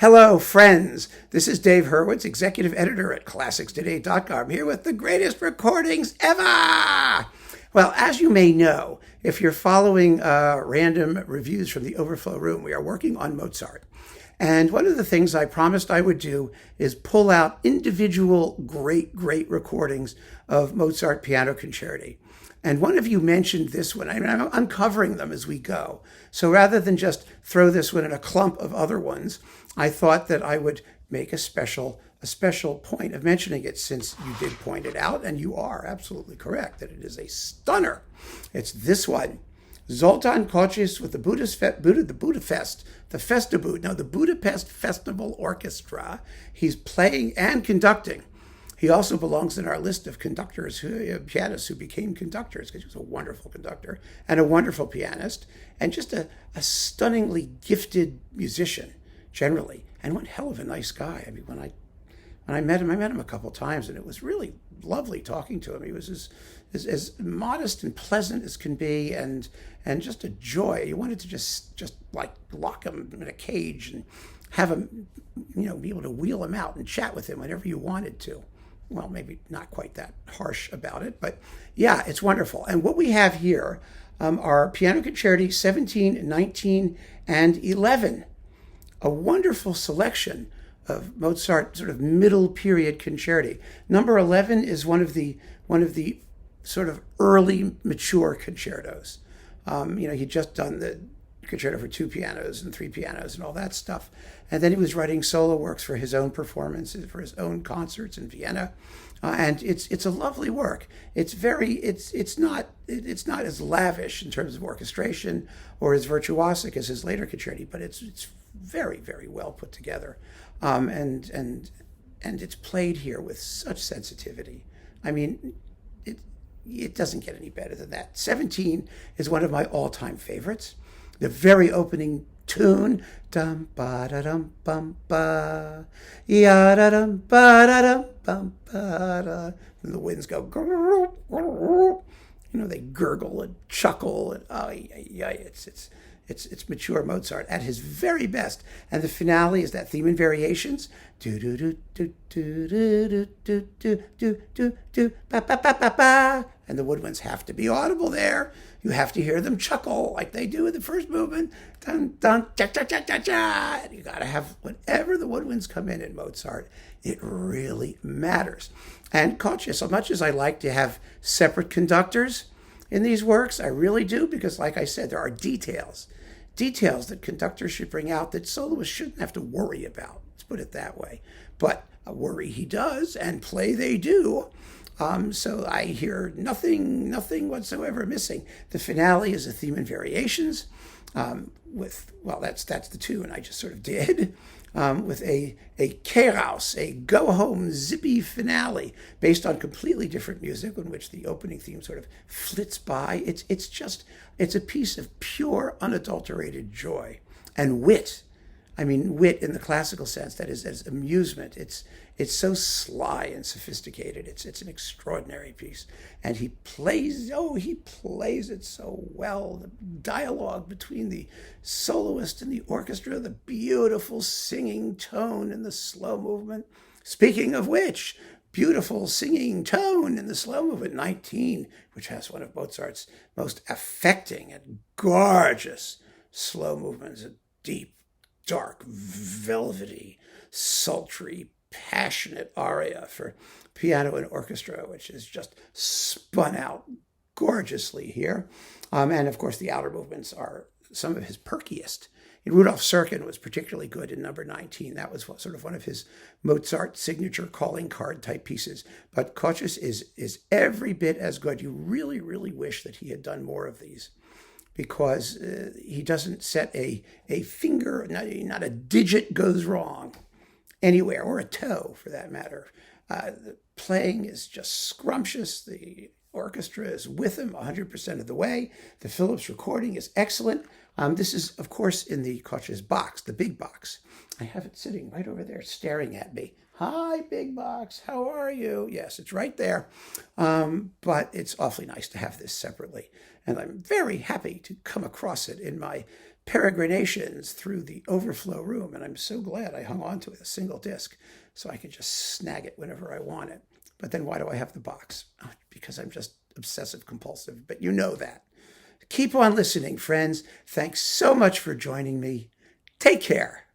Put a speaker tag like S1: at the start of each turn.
S1: Hello, friends. This is Dave Hurwitz, executive editor at ClassicsToday.com, here with the greatest recordings ever. Well, as you may know, if you're following random reviews from the Overflow Room, we are working on Mozart. And one of the things I promised I would do is pull out individual great recordings of Mozart piano concerti. And one of you mentioned this one. I'm uncovering them as we go. So rather than just throw this one in a clump of other ones, I thought that I would make a special point of mentioning it, since you did point it out, and you are absolutely correct that it is a stunner. It's this one. Zoltán Kocsis with the Budapest Festival Orchestra. He's playing and conducting. He also belongs in our list of pianists who became conductors, because he was a wonderful conductor and a wonderful pianist, and just a stunningly gifted musician generally, and one hell of a nice guy. I mean, when I met him a couple times, and it was really lovely talking to him. He was as modest and pleasant as can be, and just a joy. You wanted to just like lock him in a cage and have him, be able to wheel him out and chat with him whenever you wanted to. Well, maybe not quite that harsh about it, but yeah, it's wonderful. And what we have here are Piano Concerti 17, 19, and 11. A wonderful selection of Mozart sort of middle period concerti. Number 11 is one of the sort of early mature concertos. He'd just done the concerto for 2 pianos and 3 pianos and all that stuff. And then he was writing solo works for his own performances, for his own concerts in Vienna. And it's a lovely work. It's not as lavish in terms of orchestration or as virtuosic as his later concerti, but it's very well put together. And it's played here with such sensitivity. I mean, it doesn't get any better than that. 17 is one of my all-time favorites. The very opening tune, dum ba da dum bum ba, ya da dum ba da dum bum ba da, and the winds go, they gurgle and chuckle, and it's mature Mozart at his very best. And the finale is that theme and variations, do do do do do do do do do do do ba ba ba ba ba, and the woodwinds have to be audible there. You have to hear them chuckle like they do in the first movement. Dun, dun, cha, cha, cha, cha, cha. You got to have, whenever the woodwinds come in Mozart, it really matters. And Kocsis, so much as I like to have separate conductors in these works, I really do, because like I said, there are details that conductors should bring out that soloists shouldn't have to worry about. Let's put it that way. But a worry he does, and play they do. So I hear nothing whatsoever missing. The finale is a theme and variations that's the tune I just sort of did, with a Kehraus, a go-home zippy finale based on completely different music, in which the opening theme sort of flits by. It's a piece of pure, unadulterated joy and wit. I mean, wit in the classical sense, that is, as amusement. It's so sly and sophisticated. It's an extraordinary piece. And he plays it so well. The dialogue between the soloist and the orchestra, the beautiful singing tone in the slow movement. Speaking of which, beautiful singing tone in the slow movement 19, which has one of Mozart's most affecting and gorgeous slow movements, a deep, dark, velvety, sultry, passionate aria for piano and orchestra, which is just spun out gorgeously here. And of course, the outer movements are some of his perkiest. And Rudolf Serkin was particularly good in number 19. That was sort of one of his Mozart signature calling card type pieces. But Kocsis is every bit as good. You really wish that he had done more of these, because he doesn't set a finger, not a digit goes wrong anywhere, or a toe for that matter. The playing is just scrumptious. The orchestra is with him 100% of the way. The Philips recording is excellent. This is, of course, in the Kocsis box, the big box. I have it sitting right over there staring at me. Hi, big box. How are you? Yes, it's right there. But it's awfully nice to have this separately. And I'm very happy to come across it in my peregrinations through the overflow room, and I'm so glad I hung on to it, a single disc, so I could just snag it whenever I want it. But then why do I have the box? Oh, because I'm just obsessive compulsive, but you know that. Keep on listening, friends. Thanks so much for joining me. Take care.